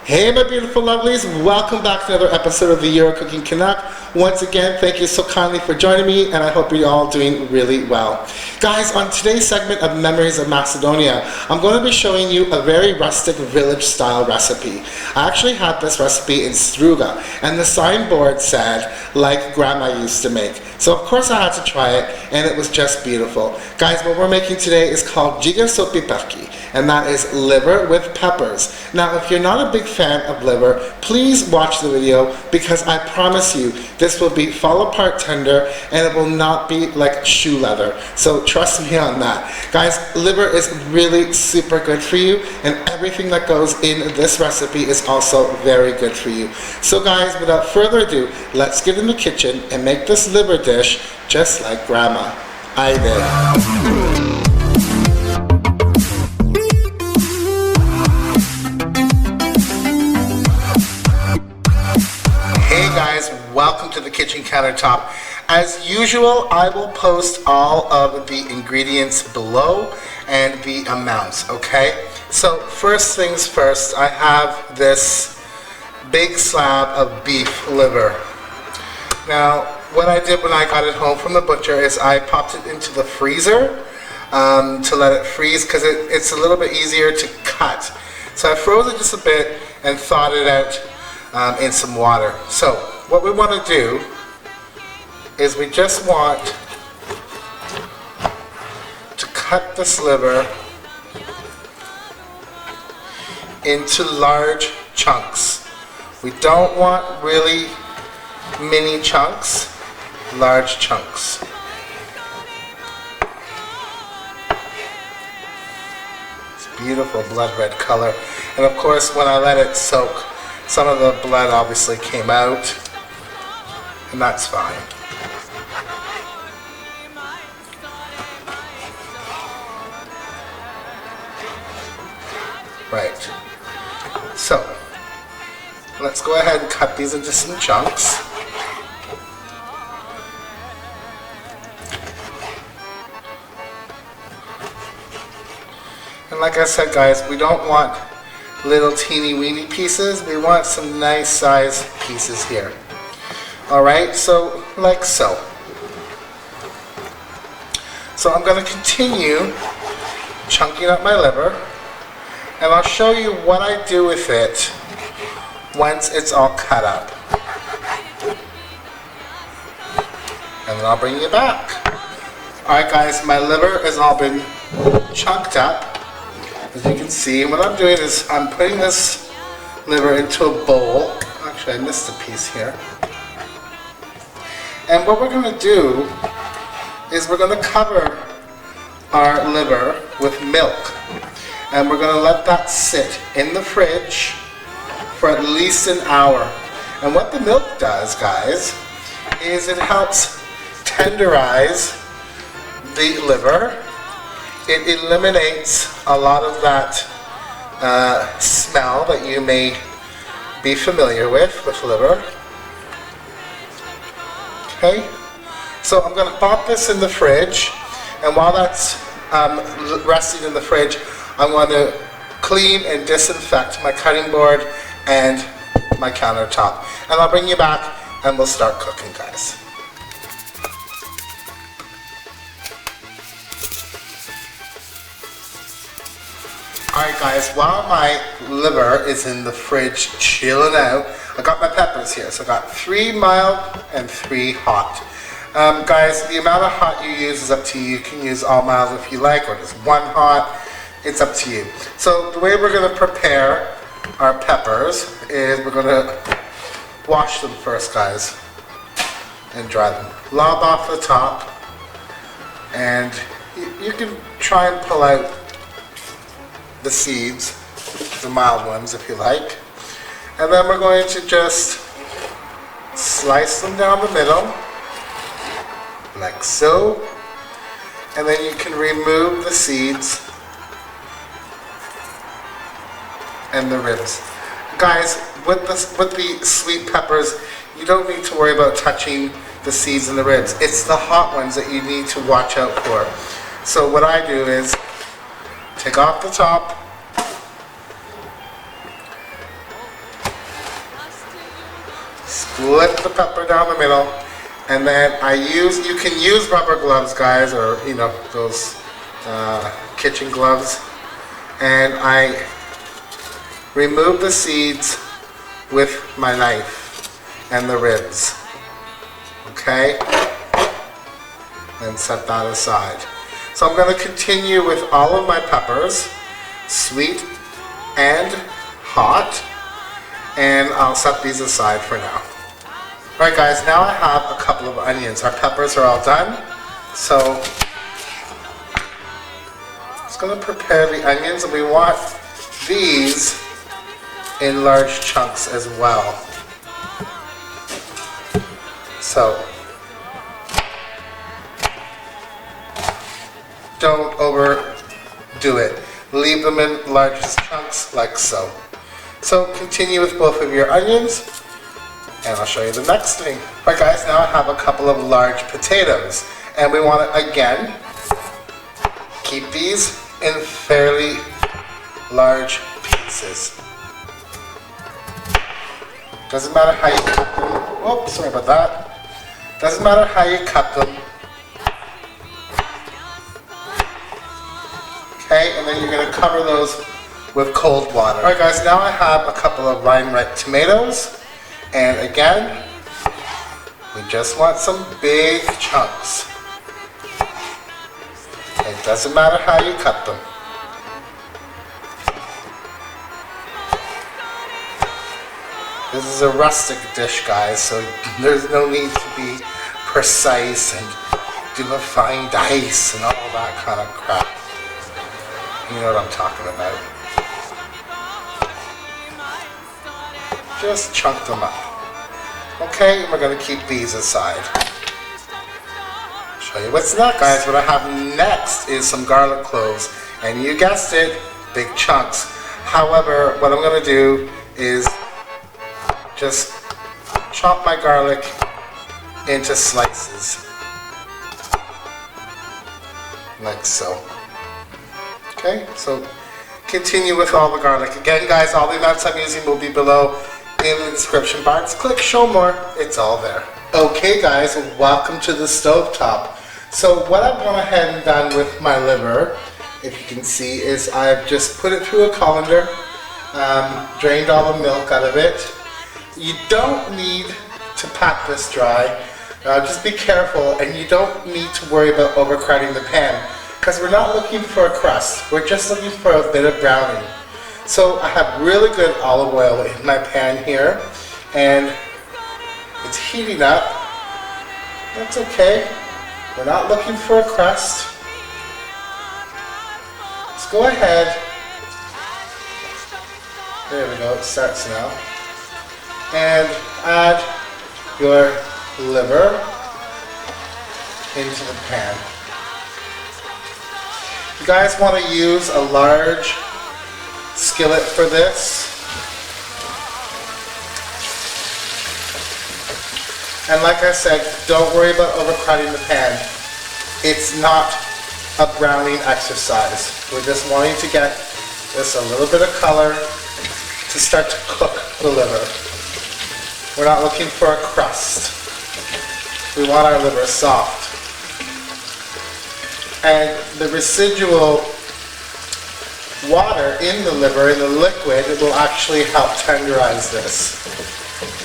Hey my beautiful lovelies, welcome back to another episode of the Euro Cooking Canuck. Once again, thank you so kindly for joining me, and I hope you're all doing really well. Guys, on today's segment of Memories of Macedonia, I'm going to be showing you a very rustic village style recipe. I actually had this recipe in Struga, and the signboard said, like grandma used to make. So of course I had to try it, and it was just beautiful. Guys, what we're making today is called Dziger so PIPERKI, and that is liver with peppers. Now, if you're not a big fan of liver, please watch the video, because I promise you this will be fall apart tender and it will not be like shoe leather. So trust me on that. Guys, liver is really super good for you, and everything that goes in this recipe is also very good for you. So guys, without further ado, let's get in the kitchen and make this liver dish just like grandma. I did. Guys, welcome to the kitchen countertop. As usual, I will post all of the ingredients below and the amounts, okay? So first things first, I have this big slab of beef liver. Now, what I did when I got it home from the butcher is I popped it into the freezer to let it freeze, because it's a little bit easier to cut. So I froze it just a bit and thawed it out in some water. So what we want to do is we just want to cut this liver into large chunks. We don't want really mini chunks, large chunks. It's beautiful blood red color, and of course when I let it soak, some of the blood obviously came out, and that's fine. Right. So, let's go ahead and cut these into some chunks. And like I said, guys, we don't want little teeny weeny pieces. We want some nice size pieces here. Alright, so like so. So I'm going to continue chunking up my liver, and I'll show you what I do with it once it's all cut up. And then I'll bring you back. Alright guys, my liver has all been chunked up. As you can see, what I'm doing is I'm putting this liver into a bowl. Actually, I missed a piece here. And what we're going to do is we're going to cover our liver with milk. And we're going to let that sit in the fridge for at least an hour. And what the milk does, guys, is it helps tenderize the liver. It eliminates a lot of that smell that you may be familiar with liver. Okay, so I'm going to pop this in the fridge, and while that's resting in the fridge, I'm going to clean and disinfect my cutting board and my countertop. And I'll bring you back and we'll start cooking, guys. Alright guys, while my liver is in the fridge chilling out, I got my peppers here. So I got 3 mild and 3 hot. Guys, the amount of hot you use is up to you. You can use all mild if you like, or just 1 hot. It's up to you. So the way we're going to prepare our peppers is we're going to wash them first, guys, and dry them. Lob off the top, and you can try and pull out the seeds, the mild ones if you like, and then we're going to just slice them down the middle like so, and then you can remove the seeds and the ribs. Guys, with the sweet peppers, you don't need to worry about touching the seeds and the ribs. It's the hot ones that you need to watch out for. So what I do is take off the top, split the pepper down the middle, and then you can use rubber gloves, guys, or you know, those kitchen gloves, and I remove the seeds with my knife and the ribs. Okay, and set that aside. So I'm going to continue with all of my peppers, sweet and hot, and I'll set these aside for now. Alright guys, now I have a couple of onions. Our peppers are all done, so I'm just going to prepare the onions, and we want these in large chunks as well. So don't overdo it. Leave them in largest chunks like so. So continue with both of your onions, and I'll show you the next thing. Alright guys, now I have a couple of large potatoes, and we want to again keep these in fairly large pieces. Doesn't matter how you cut them. Oh, sorry about that. Doesn't matter how you cut them. Okay, and then you're going to cover those with cold water. Alright guys, now I have a couple of rind-ripe tomatoes, and again, we just want some big chunks. It doesn't matter how you cut them. This is a rustic dish, guys, so there's no need to be precise and do a fine dice and all that kind of crap. You know what I'm talking about. Just chunk them up. Okay, and we're going to keep these aside. Show you what's next. Guys, what I have next is some garlic cloves. And you guessed it, big chunks. However, what I'm going to do is just chop my garlic into slices. Like so. Okay, so continue with all the garlic. Again, guys, all the amounts I'm using will be below in the description box. Click show more, it's all there. Okay guys, welcome to the stovetop. So what I've gone ahead and done with my liver, if you can see, is I've just put it through a colander, drained all the milk out of it. You don't need to pat this dry, just be careful, and you don't need to worry about overcrowding the pan, because we're not looking for a crust, we're just looking for a bit of browning. So I have really good olive oil in my pan here, and it's heating up. That's okay, we're not looking for a crust. Let's go ahead, there we go, it starts now, and add your liver into the pan. You guys want to use a large skillet for this. And like I said, don't worry about overcrowding the pan. It's not a browning exercise. We're just wanting to get this a little bit of color to start to cook the liver. We're not looking for a crust. We want our liver soft. And the residual water in the liver, in the liquid, it will actually help tenderize this.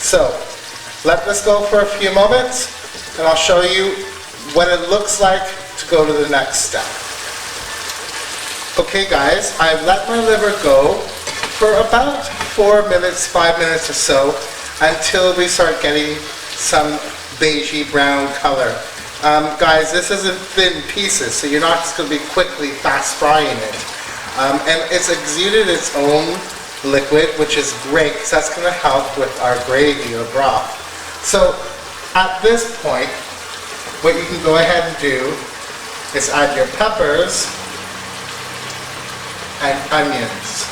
So, let this go for a few moments, and I'll show you what it looks like to go to the next step. Okay guys, I've let my liver go for about 4 minutes, 5 minutes or so, until we start getting some beigey brown color. Guys, this is in thin pieces, so you're not just going to be quickly fast frying it. And it's exuded its own liquid, which is great, because that's going to help with our gravy or broth. So at this point, what you can go ahead and do is add your peppers and onions.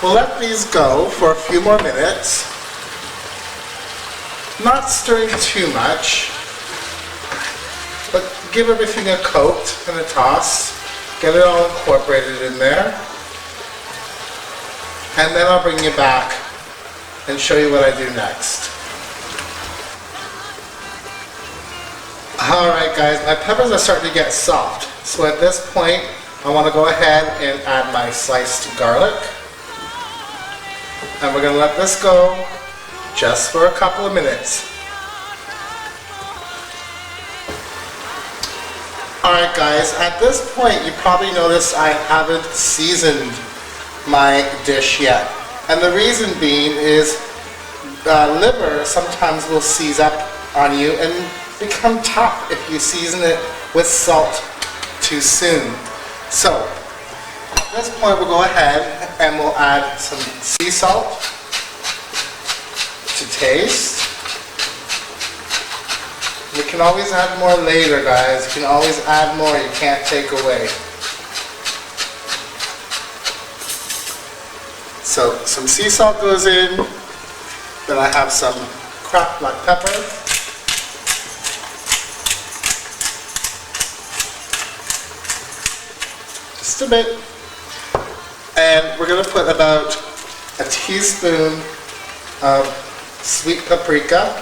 We'll let these go for a few more minutes, not stirring too much, but give everything a coat and a toss, get it all incorporated in there. and then I'll bring you back and show you what I do next. Alright guys, my peppers are starting to get soft. So at this point, I want to go ahead and add my sliced garlic. And we're going to let this go just for a couple of minutes. Alright guys, at this point you probably noticed I haven't seasoned my dish yet. And the reason being is liver sometimes will seize up on you and become tough if you season it with salt too soon. So at this point we'll go ahead and we'll add some sea salt to taste. You can always add more later, guys. You can always add more, you can't take away. So some sea salt goes in, then I have some cracked black pepper. Just a bit. And we're going to put about a teaspoon of sweet paprika.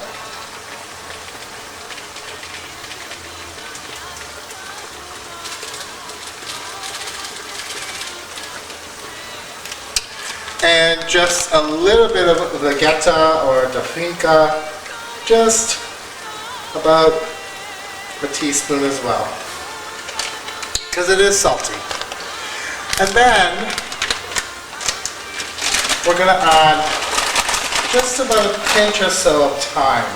And just a little bit of Vegeta or Paprika, just about a teaspoon as well, because it is salty. And then we're going to add just about a pinch or so of thyme.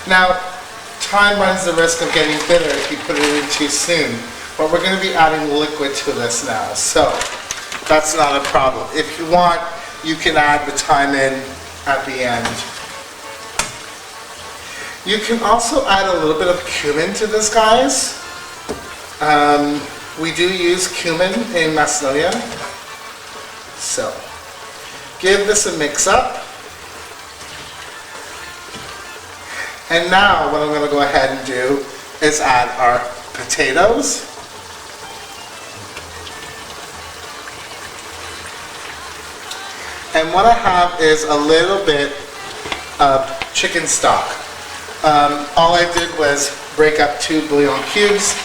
Now, thyme runs the risk of getting bitter if you put it in too soon, but we're going to be adding liquid to this now, so that's not a problem. If you want, you can add the thyme in at the end. You can also add a little bit of cumin to this, guys. We do use cumin in Macedonia. So, give this a mix up. And now what I'm going to go ahead and do is add our potatoes. And what I have is a little bit of chicken stock. All I did was break up 2 bouillon cubes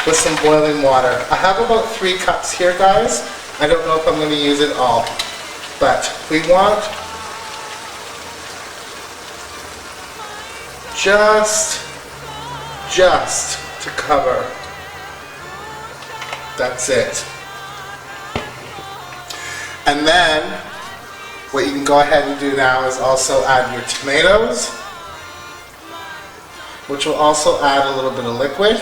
with some boiling water. I have about 3 cups here, guys. I don't know if I'm going to use it all, but we want just to cover. That's it. And then what you can go ahead and do now is also add your tomatoes, which will also add a little bit of liquid.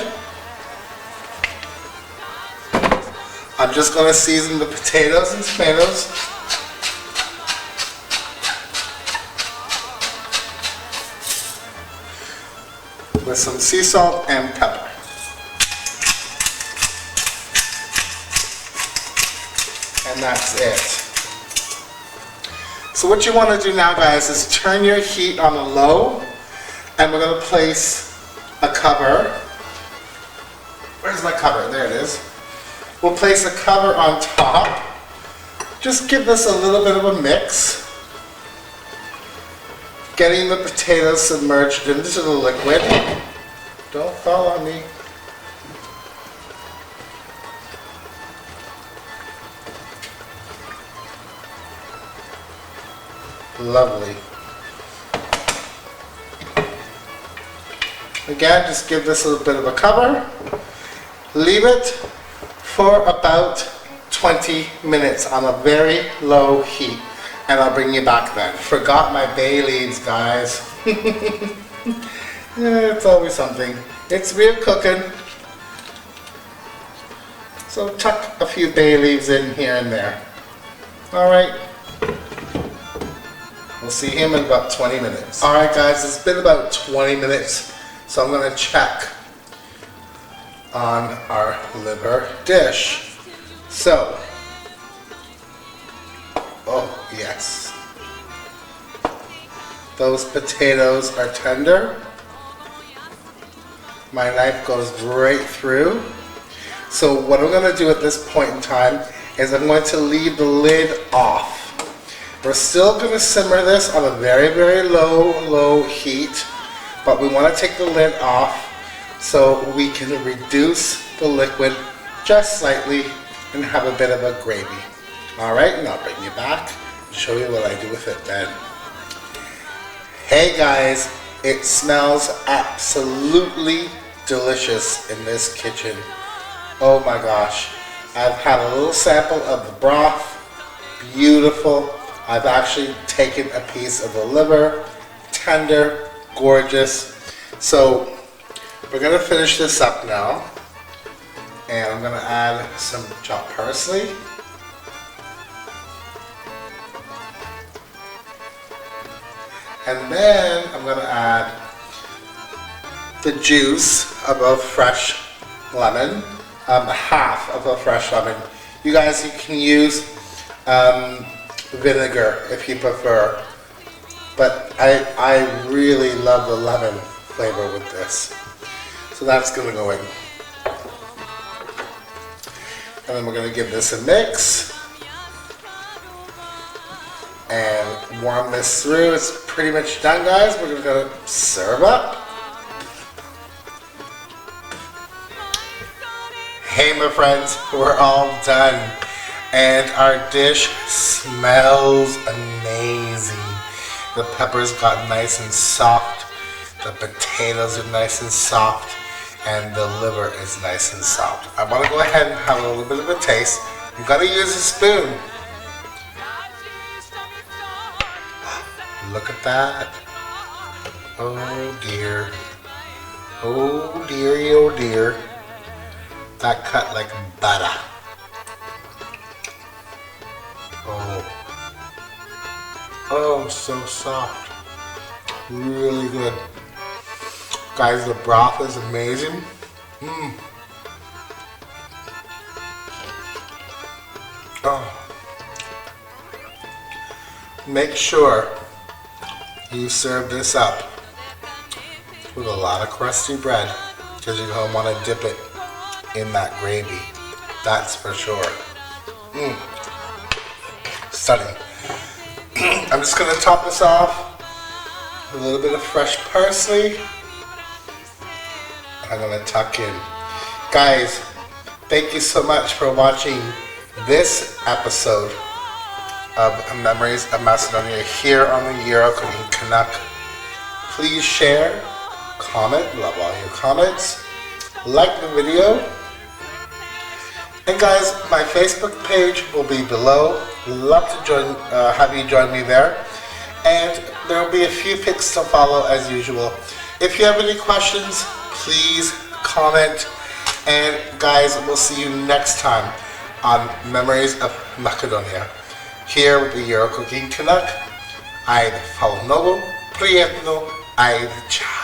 I'm just going to season the potatoes and tomatoes. With some sea salt and pepper. And that's it. So what you want to do now, guys, is turn your heat on the low, and we're going to place a cover. Where's my cover? There it is. We'll place a cover on top. Just give this a little bit of a mix, getting the potatoes submerged into the liquid. Don't fall on me. Lovely. Again, just give this a little bit of a cover. Leave it for about 20 minutes on a very low heat, and I'll bring you back then. Forgot my bay leaves, guys. Yeah, it's always something. It's real cooking. So tuck a few bay leaves in here and there. Alright. We'll see him in about 20 minutes. Alright guys, it's been about 20 minutes, so I'm going to check on our liver dish. So, oh yes, those potatoes are tender. My knife goes right through. So what I'm going to do at this point in time is I'm going to leave the lid off. We're still going to simmer this on a very, very low heat, but we want to take the lid off so we can reduce the liquid just slightly and have a bit of a gravy. Alright, and I'll bring you back and show you what I do with it then. Hey guys, it smells absolutely delicious in this kitchen. Oh my gosh. I've had a little sample of the broth. Beautiful. I've actually taken a piece of the liver. Tender, gorgeous. So we're going to finish this up now. And I'm going to add some chopped parsley. And then I'm going to add the juice of a fresh lemon, half of a fresh lemon. You guys, you can use vinegar if you prefer, but I really love the lemon flavor with this. So that's going to go in. And then we're going to give this a mix and warm this through. It's pretty much done, guys. We're going to serve up. Hey my friends, we're all done. And our dish smells amazing. The peppers got nice and soft. The potatoes are nice and soft. And the liver is nice and soft. I want to go ahead and have a little bit of a taste. You've got to use a spoon. Look at that. Oh dear. Oh dearie, oh dear. That cut like butter. Oh, so soft. Really good. Guys, the broth is amazing. Oh. Make sure you serve this up with a lot of crusty bread because you're going to want to dip it in that gravy. That's for sure. Stunning. I'm just going to top this off with a little bit of fresh parsley. I'm going to tuck in. Guys, thank you so much for watching this episode of Memories of Macedonia here on the Euro Cooking Canuck. Please share, comment, love all your comments, like the video, and guys, my Facebook page will be below. Love to have you join me there, and there will be a few pics to follow as usual. If you have any questions, please comment, and guys, we'll see you next time on Memories of Macedonia here with the Euro Cooking Canuck. I'd follow Novo, Prietno, I'd ciao.